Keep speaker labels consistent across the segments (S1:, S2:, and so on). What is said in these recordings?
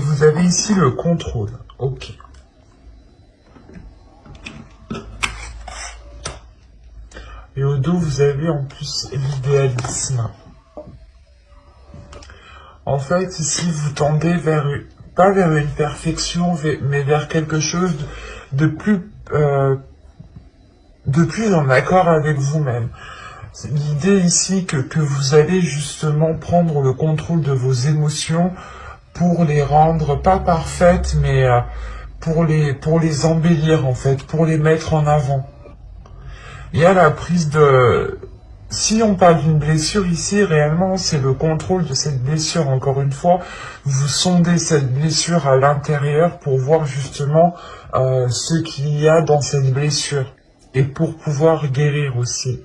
S1: vous avez ici le contrôle. Ok. Et au dos, vous avez en plus l'idéalisme. En fait, ici, vous tendez vers, pas vers une perfection, mais vers quelque chose de plus en accord avec vous-même. L'idée ici que vous allez justement prendre le contrôle de vos émotions pour les rendre, pas parfaites, mais pour les embellir en fait, pour les mettre en avant. Il y a la prise de... Si on parle d'une blessure ici, réellement, c'est le contrôle de cette blessure. Encore une fois, vous sondez cette blessure à l'intérieur pour voir justement ce qu'il y a dans cette blessure. Et pour pouvoir guérir aussi.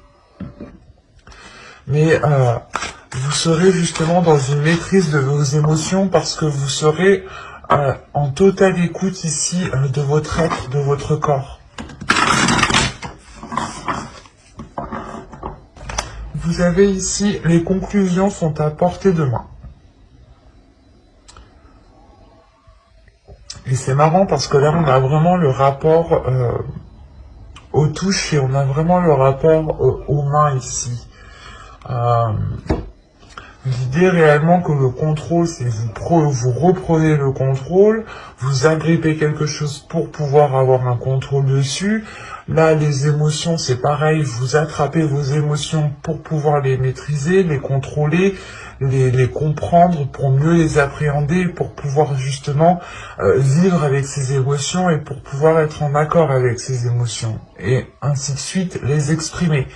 S1: Mais vous serez justement dans une maîtrise de vos émotions parce que vous serez en totale écoute ici de votre être, de votre corps. Vous avez ici, les conclusions sont à portée de main. Et c'est marrant parce que là, on a vraiment le rapport aux touches et on a vraiment le rapport aux mains ici. L'idée réellement que le contrôle, c'est vous reprenez le contrôle, vous agrippez quelque chose pour pouvoir avoir un contrôle dessus. Là, les émotions, c'est pareil, vous attrapez vos émotions pour pouvoir les maîtriser, les contrôler, les comprendre pour mieux les appréhender, pour pouvoir justement vivre avec ces émotions et pour pouvoir être en accord avec ces émotions. Et ainsi de suite, les exprimer.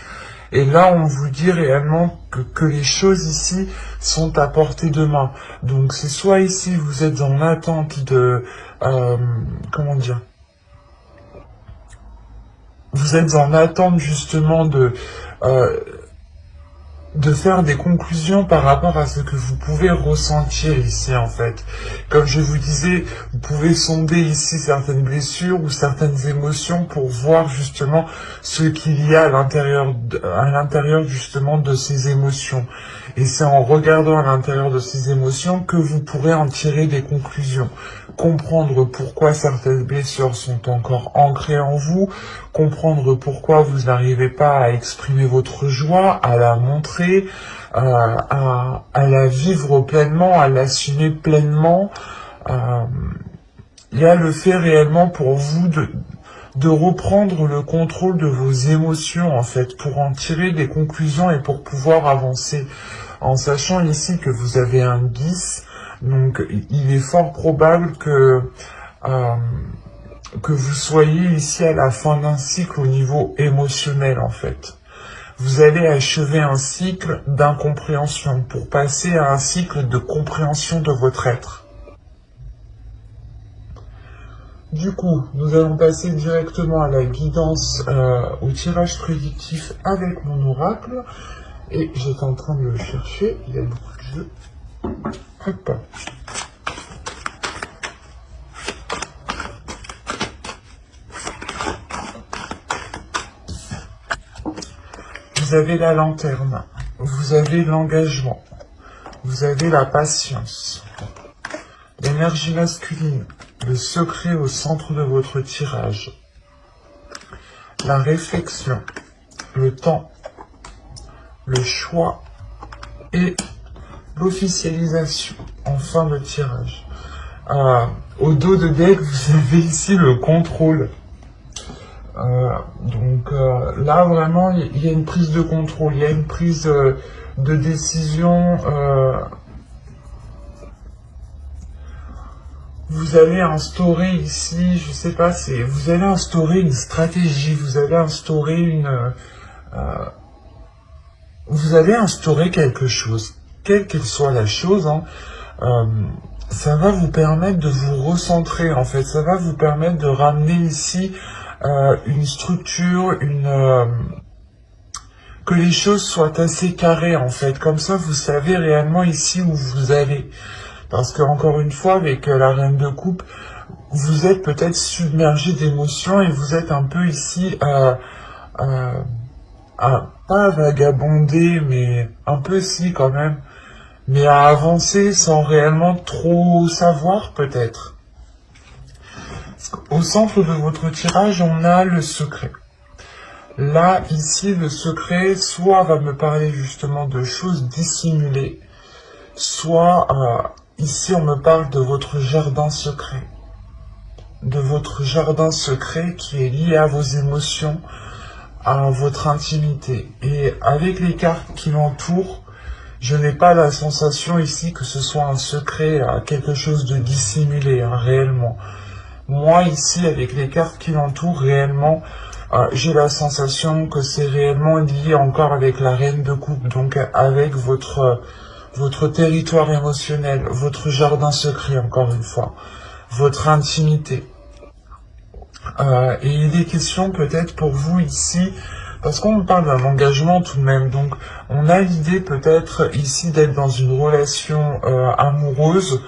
S1: Et là, on vous dit réellement que les choses ici sont à portée de main. Donc, c'est soit ici, vous êtes en attente de... comment dire ? Vous êtes en attente justement de faire des conclusions par rapport à ce que vous pouvez ressentir ici en fait. Comme je vous disais, vous pouvez sonder ici certaines blessures ou certaines émotions pour voir justement ce qu'il y a à l'intérieur justement de ces émotions. Et c'est en regardant à l'intérieur de ces émotions que vous pourrez en tirer des conclusions. Comprendre pourquoi certaines blessures sont encore ancrées en vous, comprendre pourquoi vous n'arrivez pas à exprimer votre joie, à la montrer, à la vivre pleinement, à l'assumer pleinement. Il y a le fait réellement pour vous de reprendre le contrôle de vos émotions en fait, pour en tirer des conclusions et pour pouvoir avancer. En sachant ici que vous avez un 10, donc il est fort probable que vous soyez ici à la fin d'un cycle au niveau émotionnel en fait. Vous allez achever un cycle d'incompréhension pour passer à un cycle de compréhension de votre être. Du coup, nous allons passer directement à la guidance, au tirage prédictif avec mon oracle. Et j'étais en train de le chercher, il y a beaucoup de jeux. Hop. Vous avez la lanterne, vous avez l'engagement, vous avez la patience, l'énergie masculine, le secret au centre de votre tirage, la réflexion, le temps, le choix et l'officialisation en fin de tirage. Au dos de deck, vous avez ici le contrôle. Donc là, vraiment, il y a une prise de contrôle, il y a une prise de décision. Vous allez instaurer ici, je sais pas, vous allez instaurer une stratégie, vous allez instaurer vous allez instaurer quelque chose, quelle qu'elle soit la chose, hein, ça va vous permettre de vous recentrer, en fait, ça va vous permettre de ramener ici une structure, que les choses soient assez carrées, en fait, comme ça vous savez réellement ici où vous allez. Parce que, encore une fois, avec la reine de coupe, vous êtes peut-être submergé d'émotions et vous êtes un peu ici pas vagabonder, mais un peu si quand même. mais à avancer sans réellement trop savoir peut-être. Au centre de votre tirage, on a le secret. Là, ici, le secret, soit va me parler justement de choses dissimulées, soit ici, on me parle de votre jardin secret. De votre jardin secret qui est lié à vos émotions, à votre intimité. Et avec les cartes qui l'entourent, je n'ai pas la sensation ici que ce soit un secret, quelque chose de dissimulé, réellement. Moi, ici, avec les cartes qui l'entourent, réellement, j'ai la sensation que c'est réellement lié encore avec la reine de coupe, donc avec votre territoire émotionnel, votre jardin secret, encore une fois, votre intimité. Et il est question peut-être pour vous ici, parce qu'on parle d'un engagement tout de même, donc on a l'idée peut-être ici d'être dans une relation amoureuse,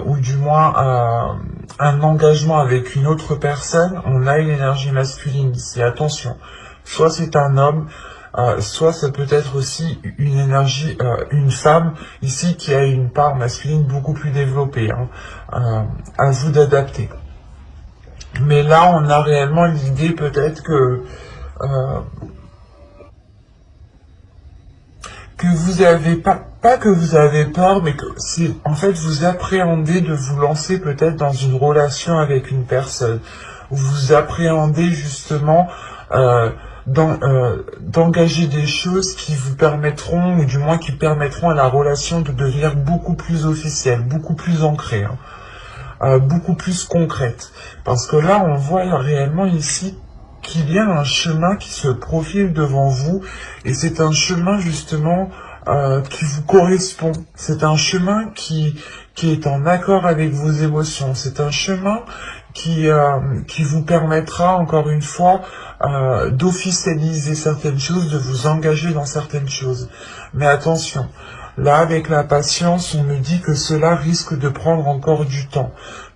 S1: ou du moins un engagement avec une autre personne. On a une énergie masculine ici, attention, soit c'est un homme, soit ça peut être aussi une énergie, une femme ici qui a une part masculine beaucoup plus développée, à vous d'adapter. Mais là, on a réellement l'idée peut-être que vous avez pas que vous avez peur, mais que c'est en fait vous appréhendez de vous lancer peut-être dans une relation avec une personne, ou vous appréhendez justement d'engager des choses qui vous permettront, ou du moins qui permettront à la relation de devenir beaucoup plus officielle, beaucoup plus ancrée. Beaucoup plus concrète. Parce que là, on voit réellement ici qu'il y a un chemin qui se profile devant vous, et c'est un chemin justement qui vous correspond. C'est un chemin qui est en accord avec vos émotions. C'est un chemin qui vous permettra, encore une fois, d'officialiser certaines choses, de vous engager dans certaines choses. Mais attention, là, avec la patience, on me dit que cela risque de prendre encore du temps.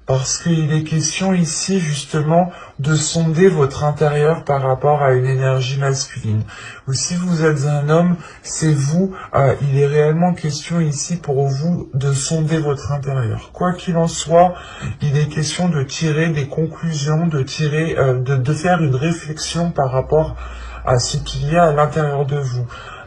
S1: Parce qu'il est question ici, justement, de sonder votre intérieur par rapport à une énergie masculine. Ou si vous êtes un homme, c'est vous, il est réellement question ici pour vous de sonder votre intérieur. Quoi qu'il en soit, il est question de tirer des conclusions, de faire une réflexion par rapport à ce qu'il y a à l'intérieur de vous.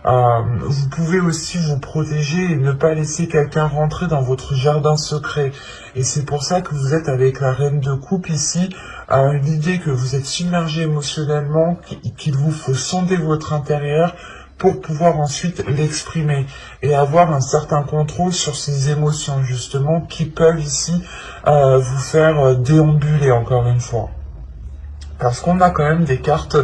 S1: Vous pouvez aussi vous protéger et ne pas laisser quelqu'un rentrer dans votre jardin secret. Et c'est pour ça que vous êtes avec la reine de coupe ici, l'idée que vous êtes submergé émotionnellement, qu'il vous faut sonder votre intérieur pour pouvoir ensuite l'exprimer et avoir un certain contrôle sur ces émotions justement qui peuvent ici vous faire déambuler encore une fois. Parce qu'on a quand même des cartes,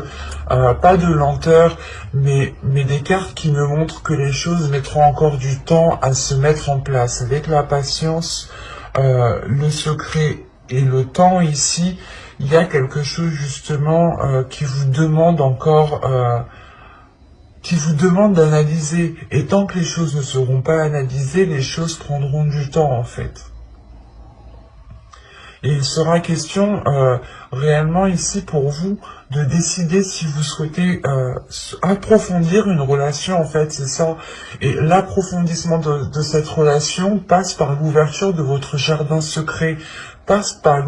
S1: pas de lenteur, mais des cartes qui me montrent que les choses mettront encore du temps à se mettre en place. Avec la patience, le secret et le temps ici, il y a quelque chose justement qui vous demande encore, qui vous demande d'analyser. Et tant que les choses ne seront pas analysées, les choses prendront du temps en fait. Et il sera question réellement ici pour vous de décider si vous souhaitez approfondir une relation, en fait, c'est ça. Et l'approfondissement de cette relation passe par l'ouverture de votre jardin secret, passe par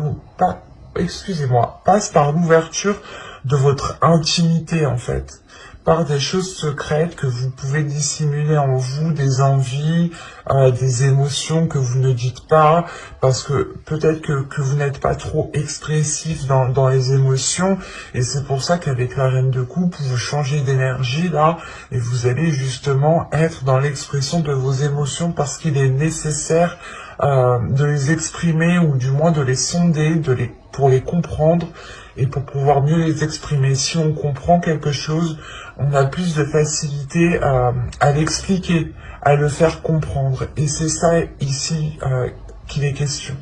S1: l'ouverture de votre intimité, en fait. Par des choses secrètes que vous pouvez dissimuler en vous, des envies, des émotions que vous ne dites pas, parce que peut-être que vous n'êtes pas trop expressif dans les émotions, et c'est pour ça qu'avec la reine de coupe, vous changez d'énergie là, et vous allez justement être dans l'expression de vos émotions, parce qu'il est nécessaire de les exprimer, ou du moins de les sonder, pour les comprendre, et pour pouvoir mieux les exprimer. Si on comprend quelque chose, on a plus de facilité à l'expliquer, à le faire comprendre. Et c'est ça ici qu'il est question.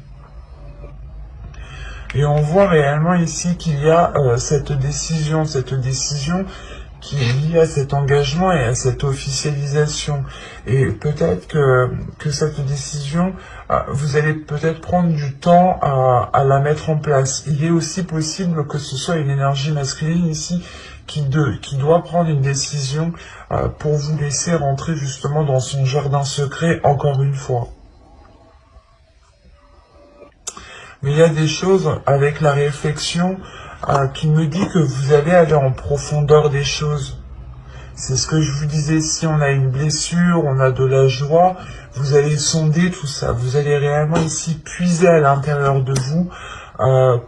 S1: Et on voit réellement ici qu'il y a cette décision qui est liée à cet engagement et à cette officialisation. Et peut-être que cette décision, vous allez peut-être prendre du temps à la mettre en place. Il est aussi possible que ce soit une énergie masculine ici qui doit prendre une décision pour vous laisser rentrer justement dans son jardin secret encore une fois. Mais il y a des choses avec la réflexion qui me dit que vous allez aller en profondeur des choses. C'est ce que je vous disais, si on a une blessure, on a de la joie, vous allez sonder tout ça. Vous allez réellement ici puiser à l'intérieur de vous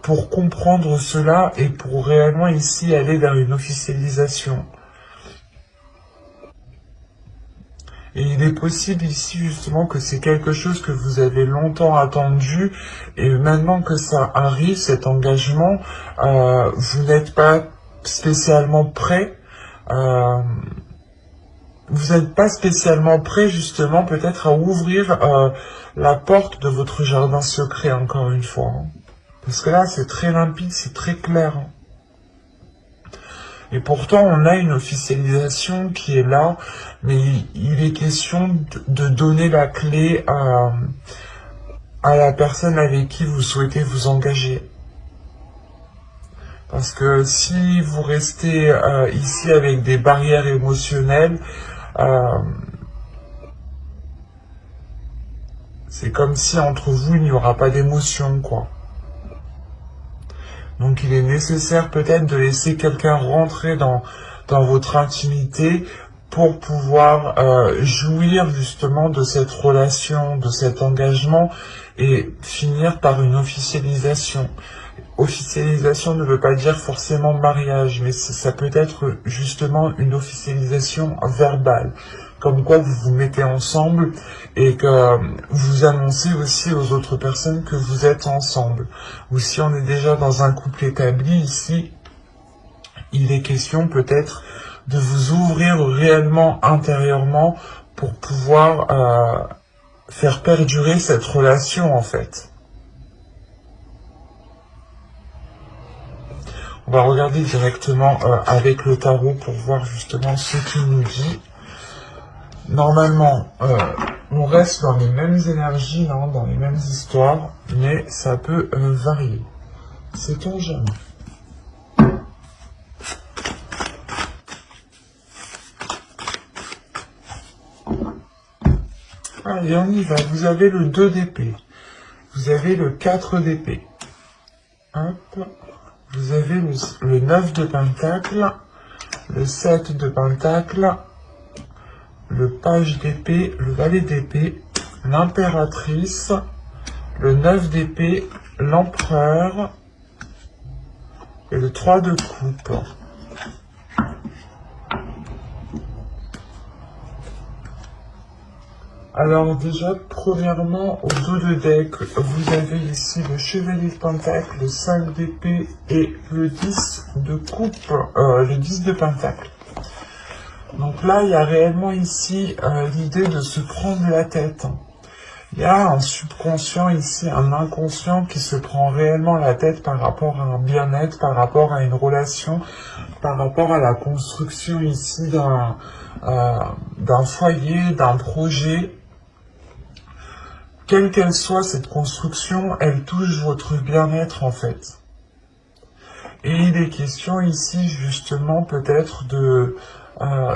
S1: pour comprendre cela et pour réellement ici aller vers une officialisation. Et il est possible ici justement que c'est quelque chose que vous avez longtemps attendu et maintenant que ça arrive, cet engagement, vous n'êtes pas spécialement prêt. Vous n'êtes pas spécialement prêt justement peut-être à ouvrir la porte de votre jardin secret encore une fois. Hein. Parce que là c'est très limpide, c'est très clair. Hein. Et pourtant, on a une officialisation qui est là, mais il est question de donner la clé à la personne avec qui vous souhaitez vous engager. Parce que si vous restez ici avec des barrières émotionnelles, c'est comme si entre vous, il n'y aura pas d'émotion, quoi. Donc il est nécessaire peut-être de laisser quelqu'un rentrer dans votre intimité pour pouvoir jouir justement de cette relation, de cet engagement et finir par une officialisation. Officialisation ne veut pas dire forcément mariage, mais ça peut être justement une officialisation verbale. Comme quoi vous vous mettez ensemble et que vous annoncez aussi aux autres personnes que vous êtes ensemble. Ou si on est déjà dans un couple établi, ici, il est question peut-être de vous ouvrir réellement intérieurement pour pouvoir faire perdurer cette relation en fait. On va regarder directement avec le tarot pour voir justement ce qu'il nous dit. Normalement, on reste dans les mêmes énergies, hein, dans les mêmes histoires, mais ça peut varier. Sait-on jamais? Allez, on y va. Vous avez le 2 d'épée. Vous avez le 4 d'épée. Hop. Vous avez le 9 de pentacle, le 7 de pentacle, le page d'épée, le valet d'épée, l'impératrice, le 9 d'épée, l'empereur et le 3 de coupe. Alors déjà, premièrement, au dos de deck, vous avez ici le chevalier de pentacle, le 5 d'épée et le 10 de coupe, le 10 de pentacle. Donc là, il y a réellement ici l'idée de se prendre la tête. Il y a un subconscient ici, un inconscient qui se prend réellement la tête par rapport à un bien-être, par rapport à une relation, par rapport à la construction ici d'un foyer, d'un projet. Quelle qu'elle soit cette construction, elle touche votre bien-être en fait. Et il est question ici justement peut-être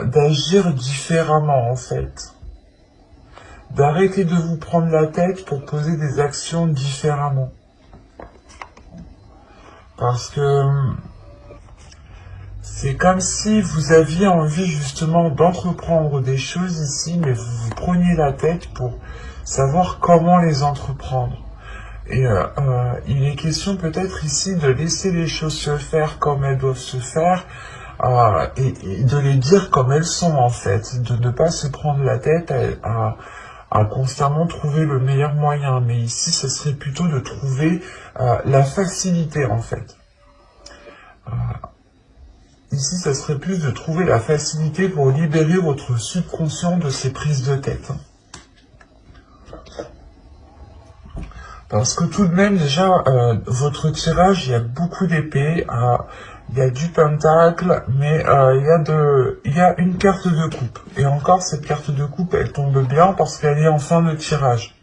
S1: d'agir différemment en fait. D'arrêter de vous prendre la tête pour poser des actions différemment. Parce que c'est comme si vous aviez envie justement d'entreprendre des choses ici, mais vous vous preniez la tête pour savoir comment les entreprendre. Et il est question peut-être ici de laisser les choses se faire comme elles doivent se faire, et de les dire comme elles sont en fait, de ne pas se prendre la tête à constamment trouver le meilleur moyen. Mais ici, ce serait plutôt de trouver la facilité en fait. Ici, ce serait plus de trouver la facilité pour libérer votre subconscient de ces prises de tête. Parce que tout de même, déjà, votre tirage, il y a beaucoup d'épées, il y a du pentacle, mais il y a une carte de coupe. Et encore, cette carte de coupe, elle tombe bien parce qu'elle est en fin de tirage.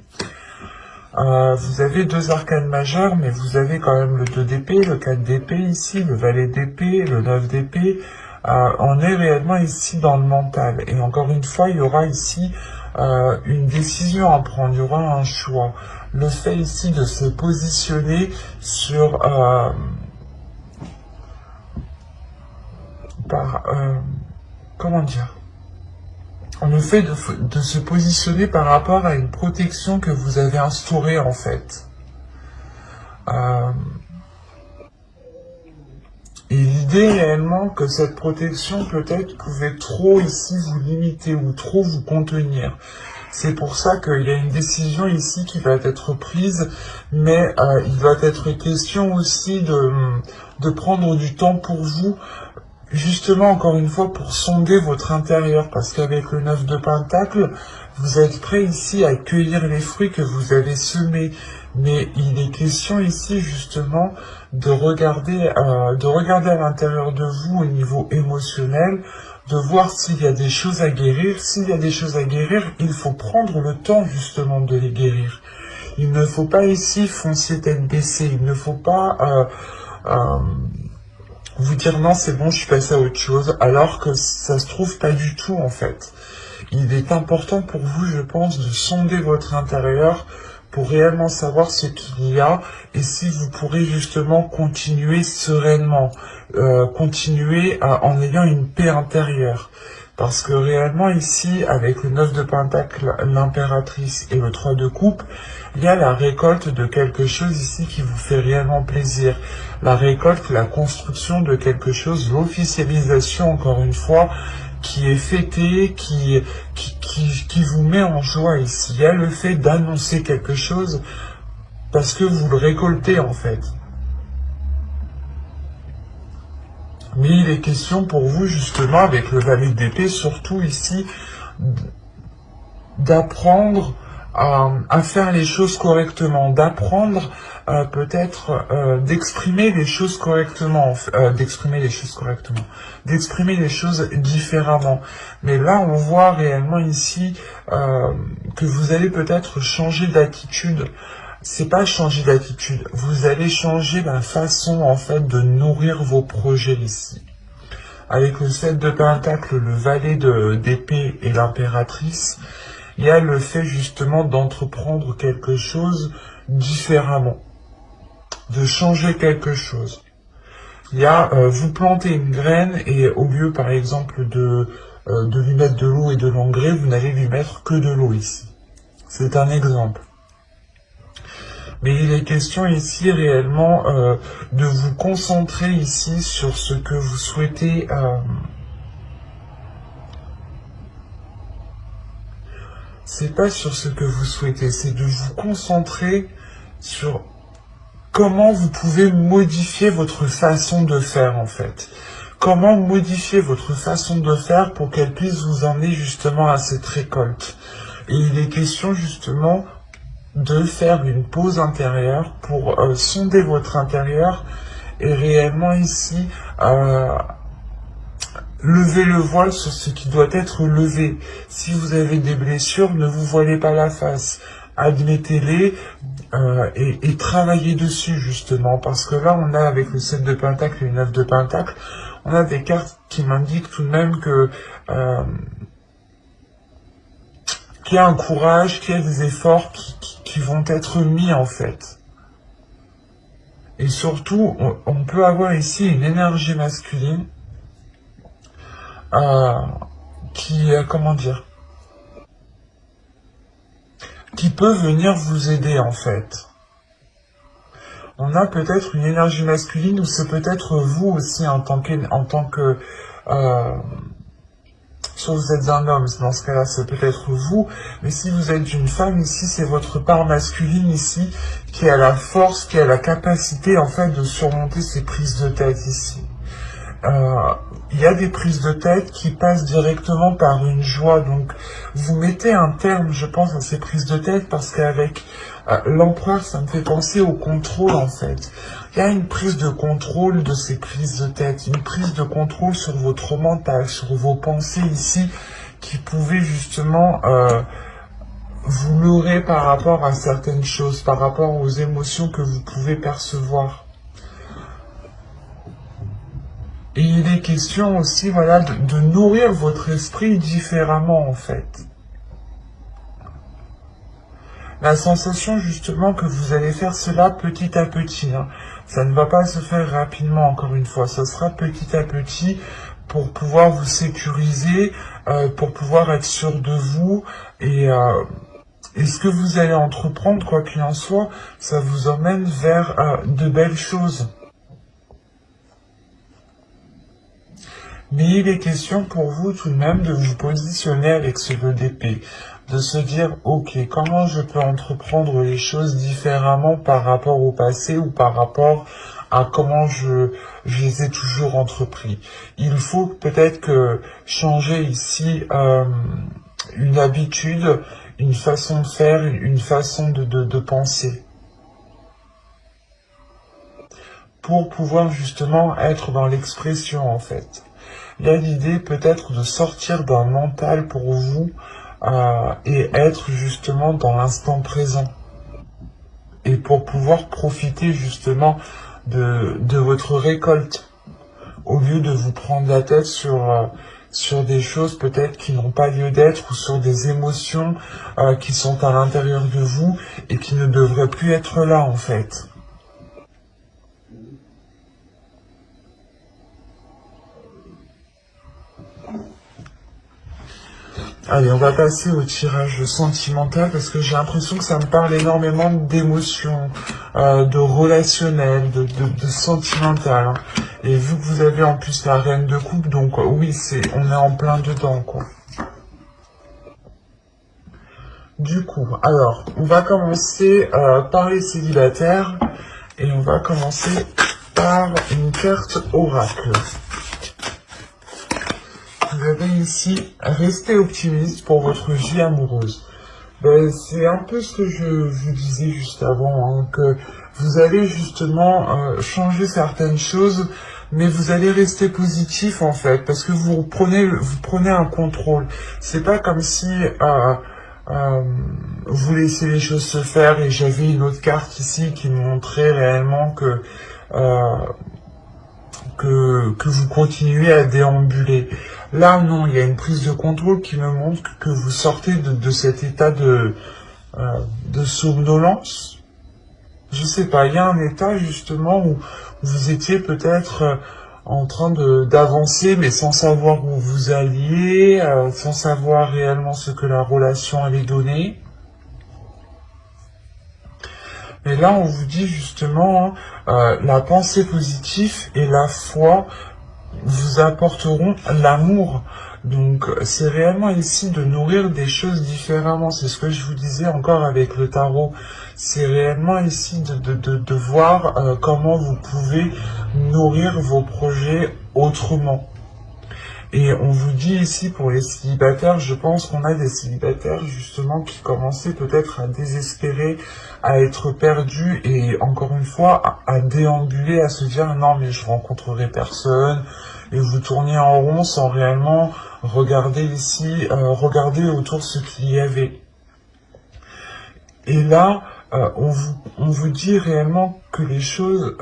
S1: Vous avez 2 arcanes majeures, mais vous avez quand même le 2 d'épée, le 4 d'épée ici, le valet d'épée, le 9 d'épée, On est réellement ici dans le mental. Et encore une fois, il y aura ici une décision à prendre, il y aura un choix. Le fait ici de se positionner sur... comment dire, le fait de se positionner par rapport à une protection que vous avez instaurée en fait. Et l'idée réellement que cette protection peut-être pouvait trop ici vous limiter ou trop vous contenir. C'est pour ça qu'il y a une décision ici qui va être prise, mais il va être question aussi de prendre du temps pour vous, justement encore une fois pour sonder votre intérieur, parce qu'avec le 9 de Pentacle, vous êtes prêt ici à cueillir les fruits que vous avez semés. Mais il est question ici justement de regarder à l'intérieur de vous au niveau émotionnel, de voir s'il y a des choses à guérir. S'il y a des choses à guérir, il faut prendre le temps justement de les guérir. Il ne faut pas ici foncer tête baissée, il ne faut pas vous dire non c'est bon je suis passé à autre chose, alors que ça se trouve pas du tout en fait. Il est important pour vous, je pense, de sonder votre intérieur pour réellement savoir ce qu'il y a et si vous pourrez justement continuer sereinement, continuer en ayant une paix intérieure. Parce que réellement ici, avec le 9 de Pentacle, l'impératrice et le 3 de coupe, il y a la récolte de quelque chose ici qui vous fait réellement plaisir. La récolte, la construction de quelque chose, l'officialisation encore une fois, qui est fêté, qui vous met en joie ici. Il y a le fait d'annoncer quelque chose parce que vous le récoltez en fait. Mais il est question pour vous justement avec le valet d'épée, surtout ici, d'apprendre à faire les choses correctement, d'apprendre peut-être d'exprimer les choses correctement, d'exprimer les choses différemment. Mais là, on voit réellement ici que vous allez peut-être changer d'attitude. C'est pas changer d'attitude, vous allez changer la façon en fait de nourrir vos projets ici. Avec le 7 de Pentacle, le valet d'épée et l'impératrice, il y a le fait justement d'entreprendre quelque chose différemment, de changer quelque chose. Il y a vous plantez une graine et au lieu par exemple de lui mettre de l'eau et de l'engrais, vous n'allez lui mettre que de l'eau ici. C'est un exemple. Mais il est question ici réellement de vous concentrer ici sur ce que vous souhaitez. C'est pas sur ce que vous souhaitez, c'est de vous concentrer sur comment vous pouvez modifier votre façon de faire en fait. Comment modifier votre façon de faire pour qu'elle puisse vous emmener justement à cette récolte. Et il est question justement de faire une pause intérieure pour sonder votre intérieur et réellement ici lever le voile sur ce qui doit être levé. Si vous avez des blessures, ne vous voilez pas la face. Admettez-les et travaillez dessus justement. Parce que là, on a avec le 7 de Pentacle et le 9 de Pentacle, on a des cartes qui m'indiquent tout de même que qu'il y a un courage, qu'il y a des efforts qui vont être mis en fait. Et surtout, on peut avoir ici une énergie masculine comment dire, qui peut venir vous aider en fait. On a peut-être une énergie masculine ou c'est peut-être vous aussi en tant que si vous êtes un homme, dans ce cas-là, c'est peut-être vous, mais si vous êtes une femme, ici, c'est votre part masculine, ici, qui a la force, qui a la capacité, en fait, de surmonter ces prises de tête, ici. Il y a des prises de tête qui passent directement par une joie, donc vous mettez un terme, je pense, à ces prises de tête, parce qu'avec l'empereur, ça me fait penser au contrôle, en fait. Il y a une prise de contrôle de ces prises de tête, une prise de contrôle sur votre mental, sur vos pensées ici, qui pouvaient justement vous leurrer par rapport à certaines choses, par rapport aux émotions que vous pouvez percevoir. Et il est question aussi, voilà, de nourrir votre esprit différemment, en fait. La sensation, justement, que vous allez faire cela petit à petit, hein. Ça ne va pas se faire rapidement, encore une fois. Ça sera petit à petit pour pouvoir vous sécuriser, pour pouvoir être sûr de vous. Et ce que vous allez entreprendre, quoi qu'il en soit, ça vous emmène vers de belles choses. Mais il est question pour vous tout de même de vous positionner avec ce 2 d'épée, de se dire, ok, comment je peux entreprendre les choses différemment par rapport au passé ou par rapport à comment je les ai toujours entrepris. Il faut peut-être que changer ici une habitude, une façon de faire, une façon de penser, pour pouvoir justement être dans l'expression en fait. Il y a l'idée peut-être de sortir d'un mental pour vous et être justement dans l'instant présent. Et pour pouvoir profiter justement de votre récolte, au lieu de vous prendre la tête sur des choses peut-être qui n'ont pas lieu d'être ou sur des émotions qui sont à l'intérieur de vous et qui ne devraient plus être là en fait. Allez, on va passer au tirage sentimental parce que j'ai l'impression que ça me parle énormément d'émotions, de relationnel, de sentimental, hein. Et vu que vous avez en plus la reine de coupe, donc oui, on est en plein dedans, quoi. Du coup, alors, on va commencer par les célibataires et on va commencer par une carte oracle. Vous avez ici, restez optimiste pour votre vie amoureuse. Ben, c'est un peu ce que je vous disais juste avant, hein, que vous allez justement changer certaines choses, mais vous allez rester positif en fait, parce que vous prenez un contrôle. C'est pas comme si vous laissez les choses se faire, et j'avais une autre carte ici qui me montrait réellement euh, que vous continuez à déambuler. Là, non, il y a une prise de contrôle qui me montre que vous sortez de cet état de somnolence. Je sais pas, il y a un état justement où vous étiez peut-être en train d'avancer, mais sans savoir où vous alliez, sans savoir réellement ce que la relation allait donner. Mais là, on vous dit justement, la pensée positive et la foi vous apporteront l'amour. Donc, c'est réellement ici de nourrir des choses différemment. C'est ce que je vous disais encore avec le tarot. C'est réellement ici de voir comment vous pouvez nourrir vos projets autrement. Et on vous dit ici pour les célibataires, je pense qu'on a des célibataires justement qui commençaient peut-être à désespérer, à être perdus et encore une fois à déambuler, à se dire non mais je rencontrerai personne, et vous tourniez en rond sans réellement regarder ici, regarder autour ce qu'il y avait. Et là, on vous dit réellement que les choses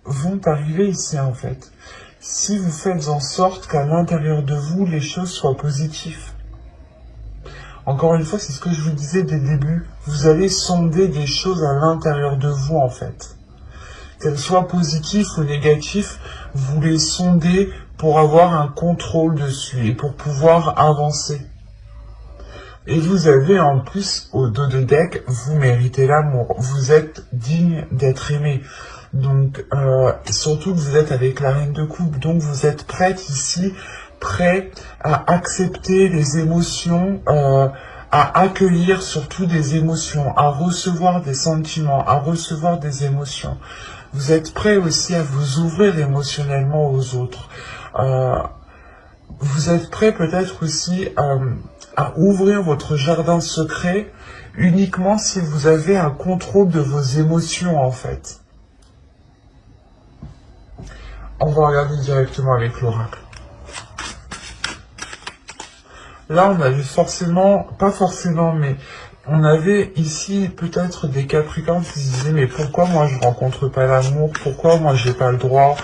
S1: vont arriver ici en fait. Si vous faites en sorte qu'à l'intérieur de vous, les choses soient positives. Encore une fois, c'est ce que je vous disais dès le début. Vous allez sonder des choses à l'intérieur de vous, en fait. Qu'elles soient positives ou négatives, vous les sondez pour avoir un contrôle dessus et pour pouvoir avancer. Et vous avez en plus, au dos de deck, vous méritez l'amour. Vous êtes digne d'être aimé. Donc, surtout que vous êtes avec la reine de coupe, donc vous êtes prête ici, prêt à accepter les émotions, à accueillir surtout des émotions, à recevoir des sentiments, à recevoir des émotions. Vous êtes prêt aussi à vous ouvrir émotionnellement aux autres. Vous êtes prêt peut-être aussi à ouvrir votre jardin secret uniquement si vous avez un contrôle de vos émotions en fait. On va regarder directement avec l'oracle. Là, on a vu forcément, pas forcément, mais on avait ici peut-être des Capricornes qui se disaient mais pourquoi moi je rencontre pas l'amour, pourquoi moi j'ai pas le droit,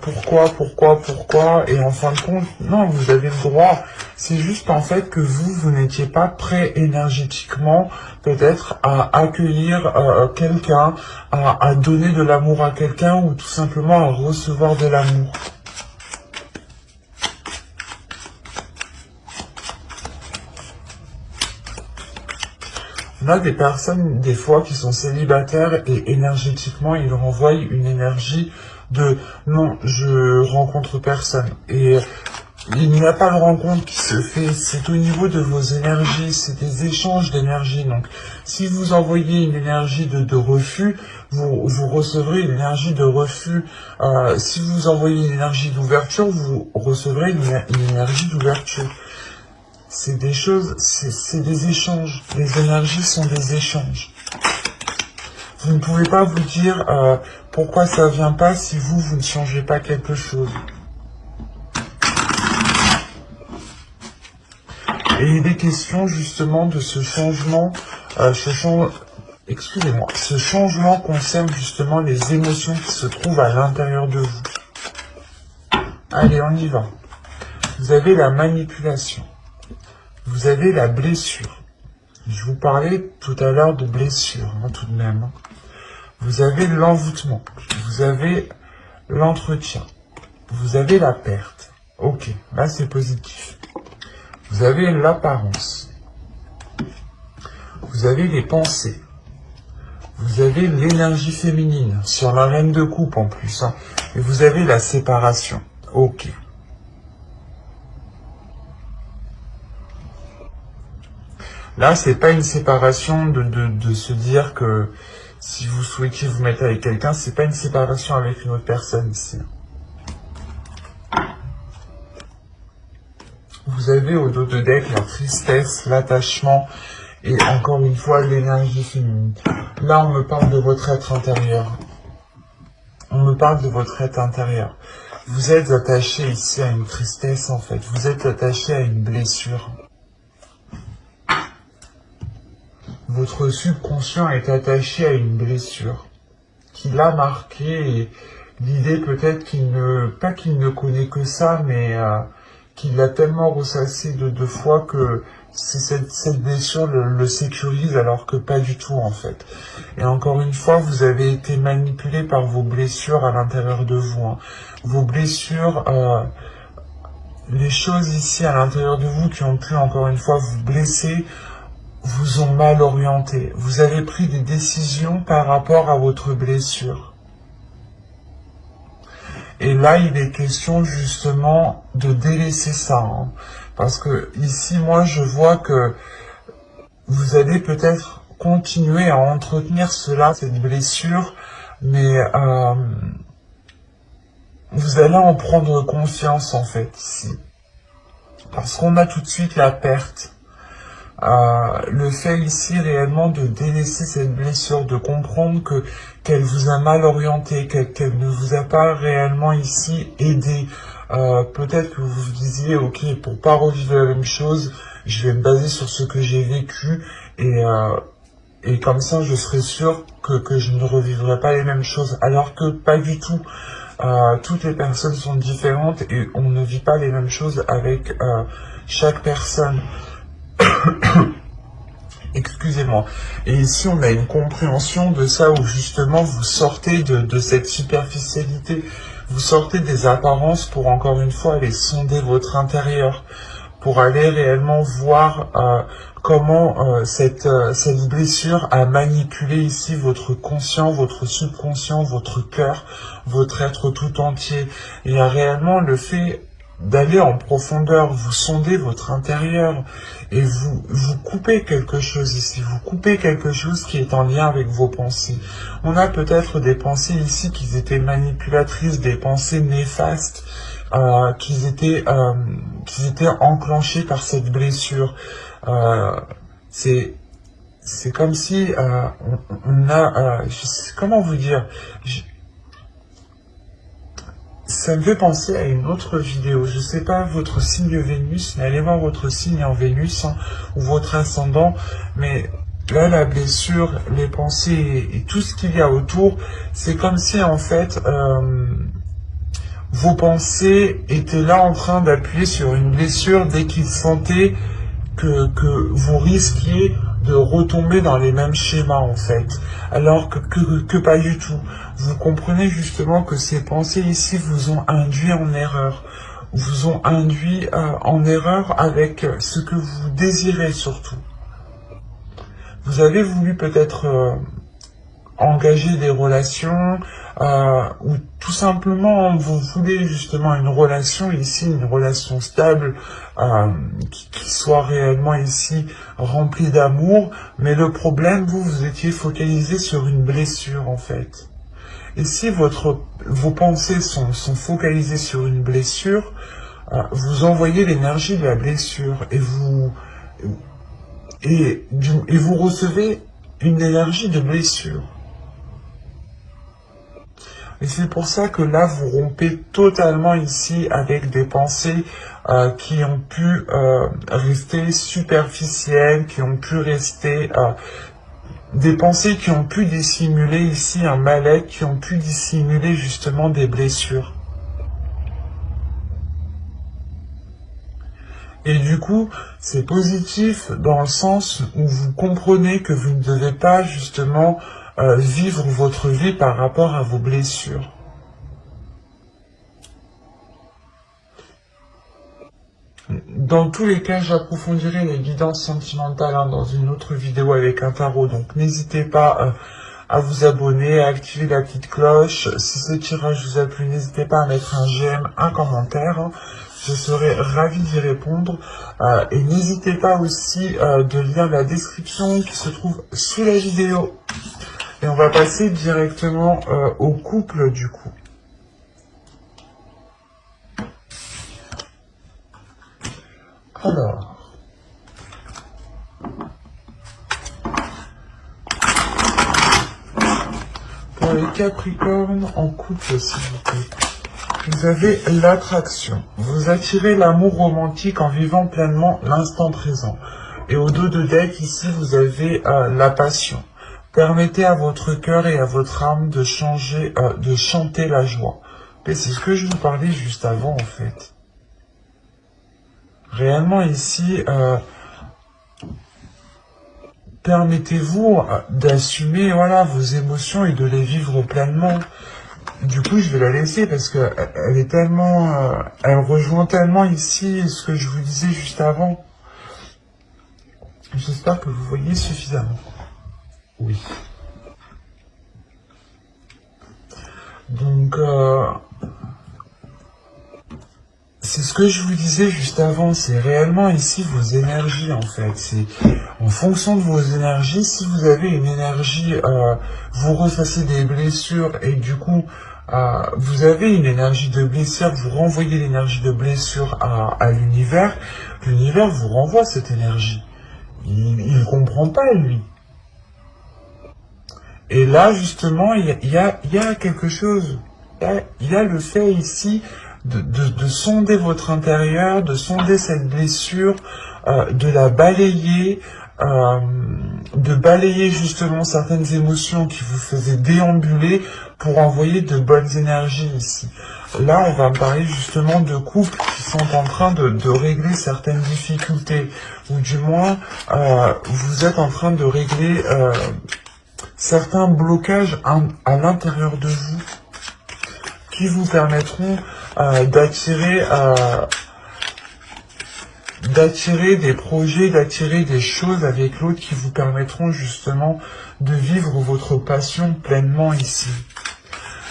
S1: pourquoi, et en fin de compte, non, vous avez le droit, c'est juste en fait que vous n'étiez pas prêt énergétiquement peut-être à accueillir quelqu'un, à donner de l'amour à quelqu'un ou tout simplement à recevoir de l'amour. On a des personnes, des fois, qui sont célibataires et énergétiquement, ils renvoient une énergie de non, je rencontre personne. Et il n'y a pas de rencontre qui se fait, c'est au niveau de vos énergies, c'est des échanges d'énergie. Donc, si vous envoyez une énergie de refus, vous recevrez une énergie de refus. Si vous envoyez une énergie d'ouverture, vous recevrez une énergie d'ouverture. C'est des choses, c'est des échanges. Les énergies sont des échanges. Vous ne pouvez pas vous dire pourquoi ça vient pas si vous ne changez pas quelque chose. Et il est question justement de ce changement, excusez-moi, ce changement concerne justement les émotions qui se trouvent à l'intérieur de vous. Allez, on y va. Vous avez la manipulation. Vous avez la blessure. Je vous parlais tout à l'heure de blessure, tout de même. Vous avez l'envoûtement. Vous avez l'entretien. Vous avez la perte. Ok, là c'est positif. Vous avez l'apparence. Vous avez les pensées. Vous avez l'énergie féminine, sur la reine de coupe en plus. Et vous avez la séparation. Ok. Là, c'est pas une séparation de se dire que si vous souhaitez vous mettre avec quelqu'un, c'est pas une séparation avec une autre personne ici. Vous avez au dos de deck la tristesse, l'attachement et encore une fois l'énergie féminine. Là, on me parle de votre être intérieur. On me parle de votre être intérieur. Vous êtes attaché ici à une tristesse en fait. Vous êtes attaché à une blessure. Votre subconscient est attaché à une blessure qui l'a marqué et l'idée peut-être pas qu'il ne connaît que ça, mais qu'il l'a tellement ressassé de deux fois que cette blessure le sécurise alors que pas du tout en fait. Et encore une fois, vous avez été manipulé par vos blessures à l'intérieur de vous. Vos blessures, les choses ici à l'intérieur de vous qui ont pu encore une fois vous blesser, vous ont mal orienté. Vous avez pris des décisions par rapport à votre blessure. Et là, il est question justement de délaisser ça. Parce que ici, moi, je vois que vous allez peut-être continuer à entretenir cela, cette blessure, mais vous allez en prendre conscience, en fait, ici. Parce qu'on a tout de suite la perte. Le fait ici réellement de délaisser cette blessure, de comprendre qu'elle vous a mal orienté, qu'elle ne vous a pas réellement ici aidé. Peut-être que vous vous disiez, ok, pour pas revivre la même chose, je vais me baser sur ce que j'ai vécu et comme ça je serai sûr que je ne revivrai pas les mêmes choses. Alors que pas du tout. Toutes les personnes sont différentes et on ne vit pas les mêmes choses avec chaque personne. Excusez-moi. Et ici, on a une compréhension de ça où justement vous sortez de cette superficialité, vous sortez des apparences pour encore une fois aller sonder votre intérieur, pour aller réellement voir comment cette blessure a manipulé ici votre conscient, votre subconscient, votre cœur, votre être tout entier. Il y a réellement le fait d'aller en profondeur, vous sondez votre intérieur et vous coupez quelque chose ici, vous coupez quelque chose qui est en lien avec vos pensées. On a peut-être des pensées ici qui étaient manipulatrices, des pensées néfastes, qui étaient enclenchées par cette blessure. C'est comme si on a, comment vous dire, Ça me fait penser à une autre vidéo. Je sais pas votre signe Vénus, mais allez voir votre signe en Vénus, hein, ou votre ascendant. Mais là, la blessure, les pensées et tout ce qu'il y a autour, c'est comme si en fait vos pensées étaient là en train d'appuyer sur une blessure dès qu'ils sentaient que vous risquiez de retomber dans les mêmes schémas en fait, alors que pas du tout. Vous comprenez justement que ces pensées ici vous ont induit en erreur, vous ont induit en erreur avec ce que vous désirez surtout. Vous avez voulu peut-être engager des relations, ou tout simplement vous voulez justement une relation ici, une relation stable, qui soit réellement ici remplie d'amour, mais le problème, vous étiez focalisé sur une blessure en fait. Et si vos pensées sont focalisées sur une blessure, vous envoyez l'énergie de la blessure et vous recevez une énergie de blessure. Et c'est pour ça que là, vous rompez totalement ici avec des pensées qui ont pu rester superficielles, qui ont pu rester... des pensées qui ont pu dissimuler ici un mal-être, qui ont pu dissimuler justement des blessures. Et du coup, c'est positif dans le sens où vous comprenez que vous ne devez pas justement vivre votre vie par rapport à vos blessures. Dans tous les cas, j'approfondirai les guidances sentimentales dans une autre vidéo avec un tarot, donc n'hésitez pas à vous abonner, à activer la petite cloche. Si ce tirage vous a plu, n'hésitez pas à mettre un j'aime, un commentaire. Je serai ravi d'y répondre. Et n'hésitez pas aussi de lire la description qui se trouve sous la vidéo. Et on va passer directement au couple du coup. Alors, pour les Capricornes en couple, s'il vous plaît, vous avez l'attraction. Vous attirez l'amour romantique en vivant pleinement l'instant présent. Et au dos de deck, ici, vous avez la passion. Permettez à votre cœur et à votre âme de chanter la joie. Et c'est ce que je vous parlais juste avant, en fait. Réellement, ici, permettez-vous d'assumer voilà, vos émotions et de les vivre pleinement. Du coup, je vais la laisser parce que elle est tellement... elle rejoint tellement ici ce que je vous disais juste avant. J'espère que vous voyez suffisamment. Oui. Donc, c'est ce que je vous disais juste avant, c'est réellement ici vos énergies en fait. C'est en fonction de vos énergies, si vous avez une énergie, vous ressassez des blessures et du coup, vous avez une énergie de blessure, vous renvoyez l'énergie de blessure à l'univers, l'univers vous renvoie cette énergie. Il ne comprend pas lui. Et là, justement, il y a quelque chose. Il y a le fait ici de sonder votre intérieur, de sonder cette blessure, de la balayer, de balayer justement certaines émotions qui vous faisaient déambuler pour envoyer de bonnes énergies ici. Là, on va parler justement de couples qui sont en train de régler certaines difficultés, ou du moins, vous êtes en train de régler certains blocages à l'intérieur de vous qui vous permettront d'attirer des projets, d'attirer des choses avec l'autre qui vous permettront justement de vivre votre passion pleinement ici.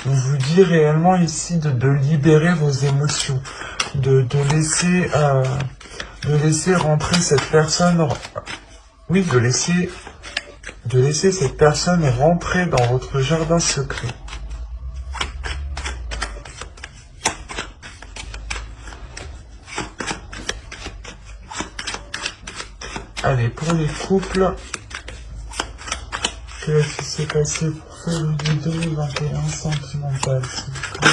S1: On vous dit réellement ici de libérer vos émotions, de laisser rentrer cette personne, oui, de laisser cette personne rentrer dans votre jardin secret. Allez, pour les couples, qu'est-ce qui s'est passé pour février 2021 sentimental, s'il vous plaît?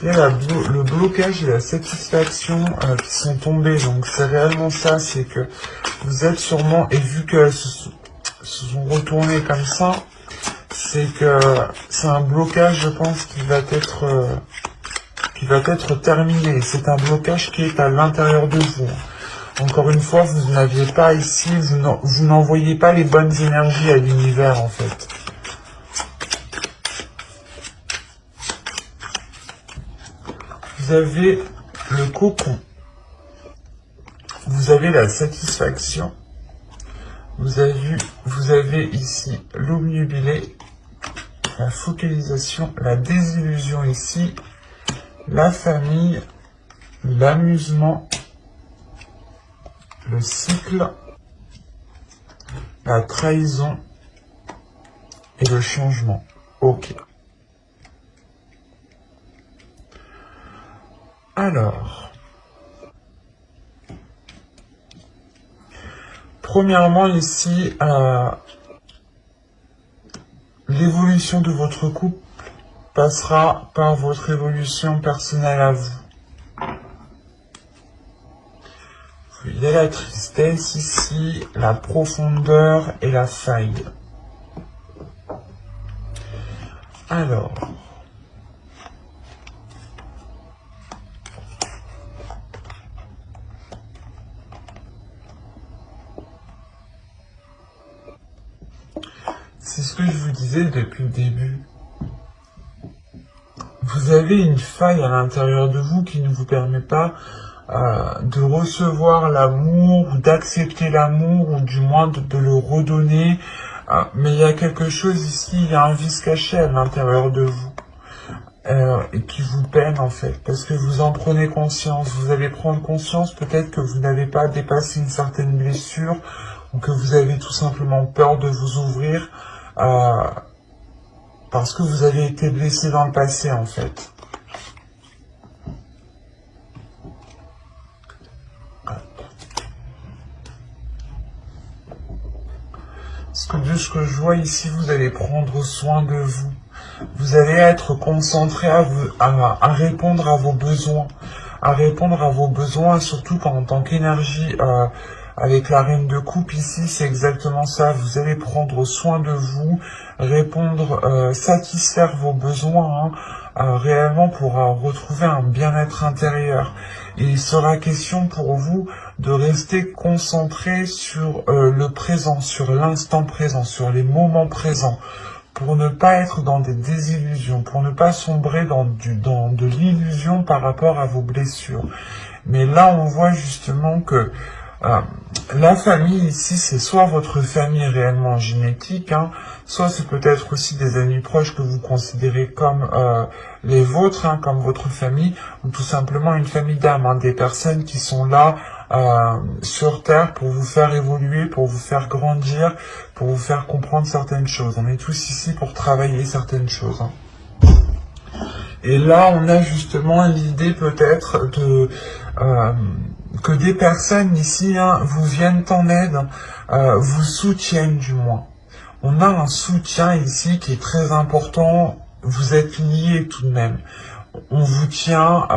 S1: Il y a le blocage et la satisfaction qui sont tombés. Donc c'est réellement ça, c'est que vous êtes sûrement, et vu qu'elles se sont retournées comme ça, c'est que c'est un blocage, je pense, qui va être terminé. C'est un blocage qui est à l'intérieur de vous. Encore une fois, vous n'aviez pas ici, vous n'envoyez pas les bonnes énergies à l'univers, en fait. Vous avez le cocon. Vous avez la satisfaction. Vous avez ici l'obnubilé, la focalisation, la désillusion ici, la famille, l'amusement, le cycle, la trahison et le changement. Ok. Alors, premièrement ici, l'évolution de votre couple passera par votre évolution personnelle à vous. Il y a la tristesse ici, la profondeur et la faille. Alors, c'est ce que je vous disais depuis le début. Vous avez une faille à l'intérieur de vous qui ne vous permet pas de recevoir l'amour ou d'accepter l'amour ou du moins de le redonner. Mais il y a quelque chose ici, il y a un vice caché à l'intérieur de vous et qui vous peine en fait parce que vous en prenez conscience. Vous allez prendre conscience peut-être que vous n'avez pas dépassé une certaine blessure ou que vous avez tout simplement peur de vous ouvrir parce que vous avez été blessé dans le passé en fait. De ce que je vois ici, vous allez prendre soin de vous. Vous allez être concentré à répondre à vos besoins. À répondre à vos besoins, surtout en tant qu'énergie avec la reine de coupe ici, c'est exactement ça. Vous allez prendre soin de vous, répondre, satisfaire vos besoins, réellement pour retrouver un bien-être intérieur. Et il sera question pour vous de rester concentré sur le présent, sur l'instant présent, sur les moments présents, pour ne pas être dans des désillusions, pour ne pas sombrer dans de l'illusion par rapport à vos blessures. Mais là, on voit justement que la famille ici, c'est soit votre famille réellement génétique, soit c'est peut-être aussi des amis proches que vous considérez comme les vôtres, comme votre famille, ou tout simplement une famille d'âmes, des personnes qui sont là sur Terre pour vous faire évoluer, pour vous faire grandir, pour vous faire comprendre certaines choses. On est tous ici pour travailler certaines choses. Et là, on a justement l'idée peut-être de que des personnes ici vous viennent en aide, vous soutiennent du moins. On a un soutien ici qui est très important, vous êtes liés tout de même. On vous tient,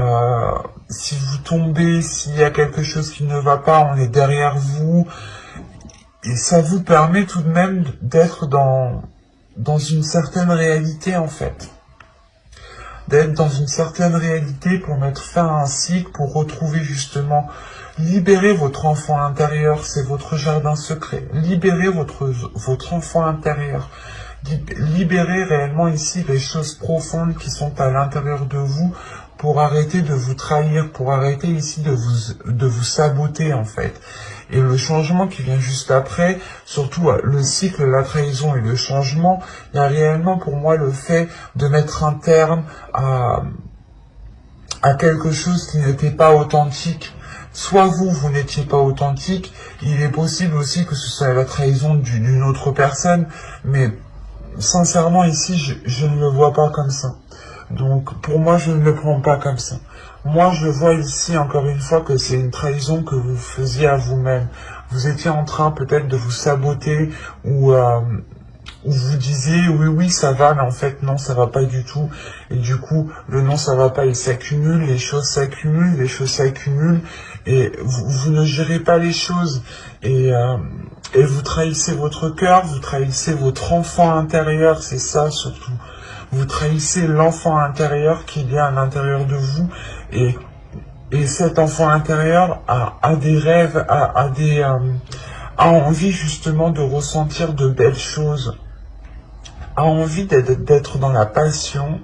S1: si vous tombez, s'il y a quelque chose qui ne va pas, on est derrière vous. Et ça vous permet tout de même d'être dans une certaine réalité en fait. D'être dans une certaine réalité pour mettre fin à un cycle, pour retrouver justement, libérer votre enfant intérieur, c'est votre jardin secret. Libérez votre enfant intérieur. Libérez réellement ici les choses profondes qui sont à l'intérieur de vous pour arrêter de vous trahir, pour arrêter ici de vous saboter en fait. Et le changement qui vient juste après, surtout le cycle, la trahison et le changement, il y a réellement pour moi le fait de mettre un terme à quelque chose qui n'était pas authentique. Soit vous n'étiez pas authentique, il est possible aussi que ce soit la trahison d'une autre personne, mais sincèrement ici je ne le vois pas comme ça. Donc pour moi je ne le prends pas comme ça. Moi je vois ici encore une fois que c'est une trahison que vous faisiez à vous-même. Vous étiez en train peut-être de vous saboter ou où vous disiez oui oui ça va, mais en fait non ça va pas du tout, et du coup le non ça va pas il s'accumule, les choses s'accumulent, et vous ne gérez pas les choses, et vous trahissez votre cœur, vous trahissez votre enfant intérieur, c'est ça surtout. Vous trahissez l'enfant intérieur qui est à l'intérieur de vous, et cet enfant intérieur a des rêves, a envie justement de ressentir de belles choses, a envie d'être dans la passion,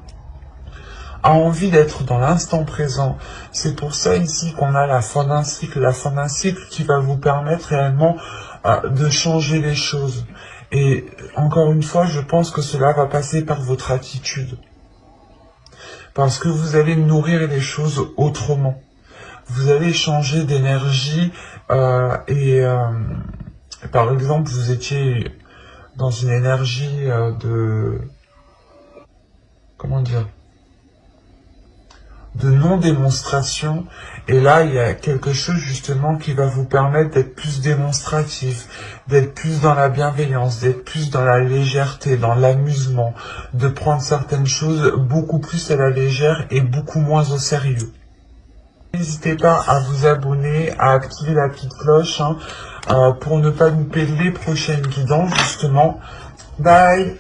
S1: a envie d'être dans l'instant présent. C'est pour ça ici qu'on a la fin d'un cycle qui va vous permettre réellement de changer les choses. Et encore une fois, je pense que cela va passer par votre attitude. Parce que vous allez nourrir les choses autrement. Vous allez changer d'énergie par exemple, vous étiez dans une énergie comment dire, de non-démonstration, et là il y a quelque chose justement qui va vous permettre d'être plus démonstratif, d'être plus dans la bienveillance, d'être plus dans la légèreté, dans l'amusement, de prendre certaines choses beaucoup plus à la légère et beaucoup moins au sérieux. N'hésitez pas à vous abonner, à activer la petite cloche pour ne pas louper les prochaines guidances justement. Bye!